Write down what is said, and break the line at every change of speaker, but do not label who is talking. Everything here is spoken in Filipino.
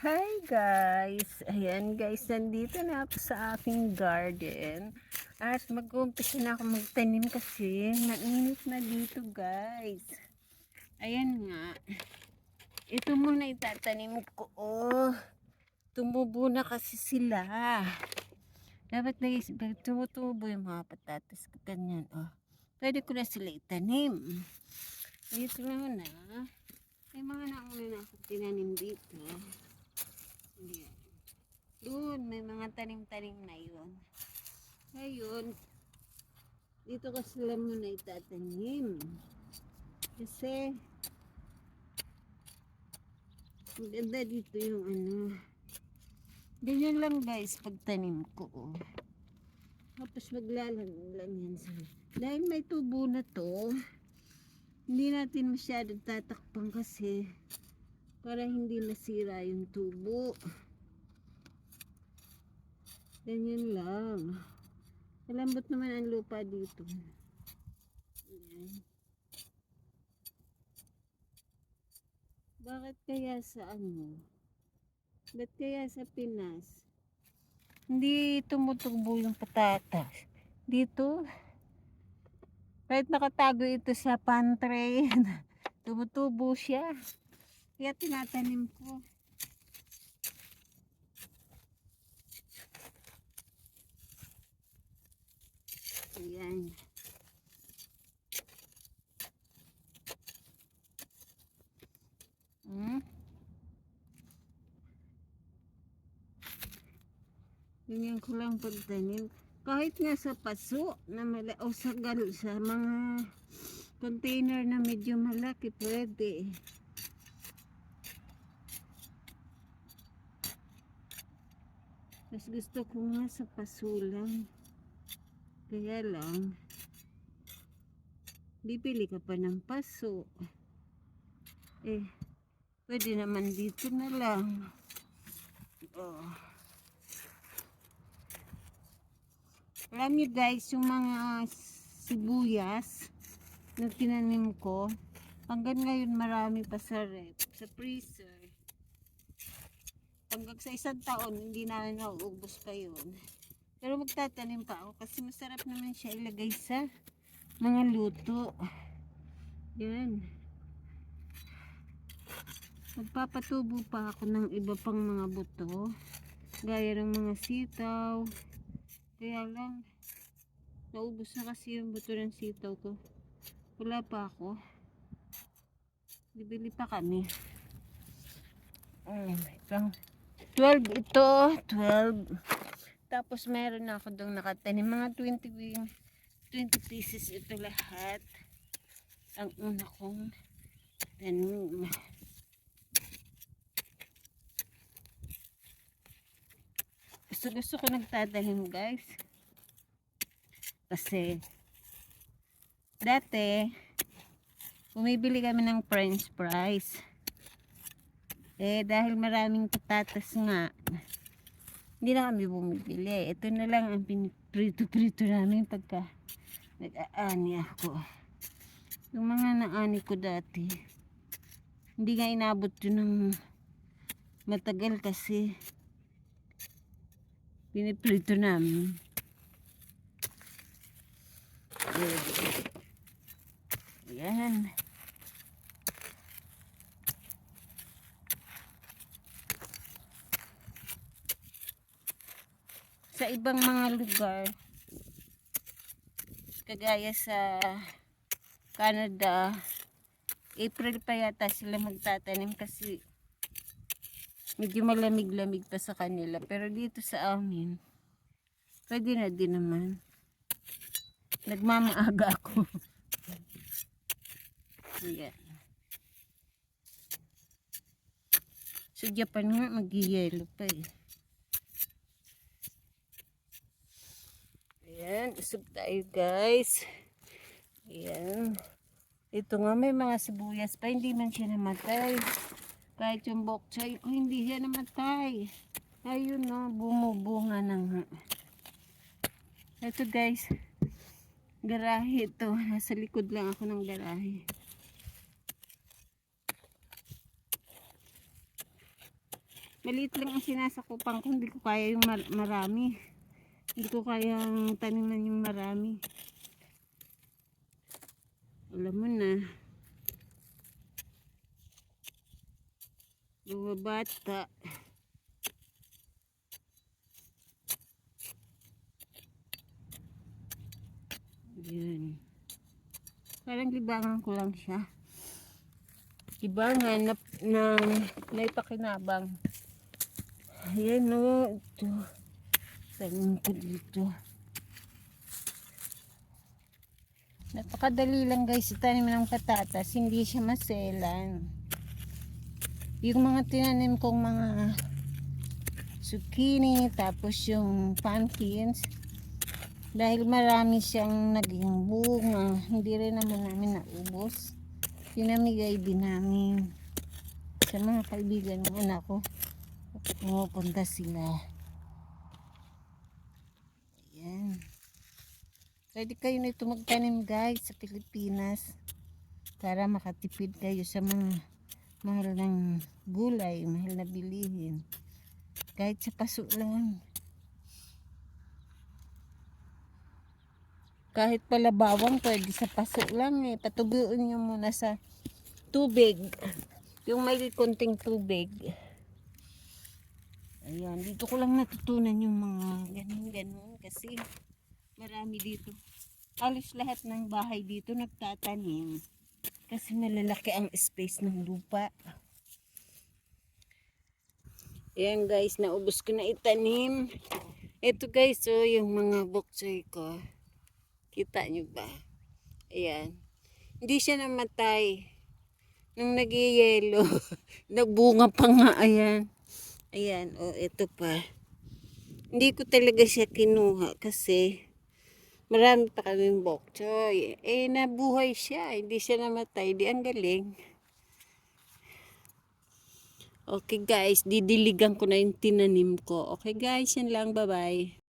Hi guys! Ayan guys, nandito na ako sa aking garden. At mag-uumpisa na ako magtanim kasi mainit na dito guys. Ayan nga. Ito muna itatanim ko. Oh, tumubo na kasi sila. Dapat tumutubo yung mga patatas ko. Ganyan. Oh. Pwede ko na sila itanim. Dito na. May mga nauna na ako tinanim dito. Ayan. Doon, may mga tanim-tanim na yun. Ngayon, dito ka sila muna itatanim. Kasi, maganda dito yung ano. Ganyan lang guys, pagtanim ko. Oh. Tapos maglalang lang yan sa. Dahil may tubo na to, hindi natin masyadong tatakpan kasi para hindi nasira yung tubo. Ganyan lang. Malambot naman ang lupa dito. Ayan. Bakit kaya sa ano? Ba't kaya sa Pinas hindi tumutubo yung patatas? Dito, kahit nakatago ito sa pantry, tumutubo siya. Kaya tinatanim ko. Ayan. Ganyan ko lang pagtanim. Kahit nga sa paso na o sa mga container na medyo malaki, pwede. Mas gusto ko nga sa paso lang. Kaya lang, bibili ka pa ng paso. Eh, pwede naman dito na lang. Oh. Alam niyo guys, yung mga sibuyas na tinanim ko, hanggang ngayon marami pa sa rep, sa freezer. Hanggang sa isang taon, hindi namin nauubos pa yun. Pero magtatanim pa ako kasi masarap naman siya ilagay sa mga luto. Yan. Magpapatubo pa ako ng iba pang mga buto. Gaya ng mga sitaw. Kaya lang, naubos na kasi yung buto ng sitaw ko. Wala pa ako. Bibili pa kami. Ito. 12 ito. 12. Tapos meron na ako doon nakatanim. Mga 20 pieces ito lahat. Ang una kong tanim. Gusto ko nagtatanim guys. Kasi dati bumibili kami ng french fries. Eh dahil maraming patatas nga, hindi na kami bumibili. Ito na lang ang piniprito-prito namin pagka nag-aani ako. Yung mga naani ko dati, hindi nga inabot yun ng matagal kasi piniprito namin. Ayan. Sa ibang mga lugar, kagaya sa Canada, April pa yata sila magtatanim kasi medyo malamig-lamig pa sa kanila. Pero dito sa amin, pwede na din naman. Nagmamaaga ako. Ayan. Sa Japan nga, mag-yellow pa eh. Ayan, usog tayo guys. Ayan. Ito nga may mga sibuyas pa, hindi man siya namatay. Kahit yung bok choy ko, hindi siya namatay. Ayun no, bumubunga na nga. Ito guys, garahe ito. Nasa likod lang ako ng garahe. Maliit lang ang sinasakupan ko. Hindi ko kaya yung marami. Hindi ko kayang taniman yung marami. Alam mo na. Mga bata. Yan. Parang libangan ko lang siya. Libangan na naipakinabang. Ayan o. Ito. Tanim ko dito. Napakadali lang guys. Itanim ng patatas. Hindi siya maselan. Yung mga tinanim kong mga zucchini. Tapos yung pumpkins. Dahil marami siyang naging bunga. Hindi rin naman namin naubos. Pinamigay din namin sa mga kaibigan ng anak ko. Pumupunta sila. Ayan. Pwede kayo nito magtanim guys sa Pilipinas para makatipid kayo sa mga mahal ng gulay, mahal na bilihin. Kahit sa paso lang. Kahit pala bawang pwede sa paso lang eh. Patubuin nyo muna sa tubig. Yung may konting tubig. Ayan, dito ko lang natutunan yung mga ganun-ganun kasi marami dito. Halos lahat ng bahay dito nagtatanim kasi malalaki ang space ng lupa. Ayan guys, naubos ko na itanim. Ito guys, so yung mga boksoy ko. Kita nyo ba? Ayan. Hindi siya namatay. Nung nag-yelo, nagbunga pa nga. Ayan. Ayan, o ito pa. Hindi ko talaga siya kinuha kasi marami pa kaming bok choy. Eh, nabuhay siya. Hindi siya namatay. Di ang galing. Okay guys, didiligan ko na yung tinanim ko. Okay guys, yan lang. Bye-bye.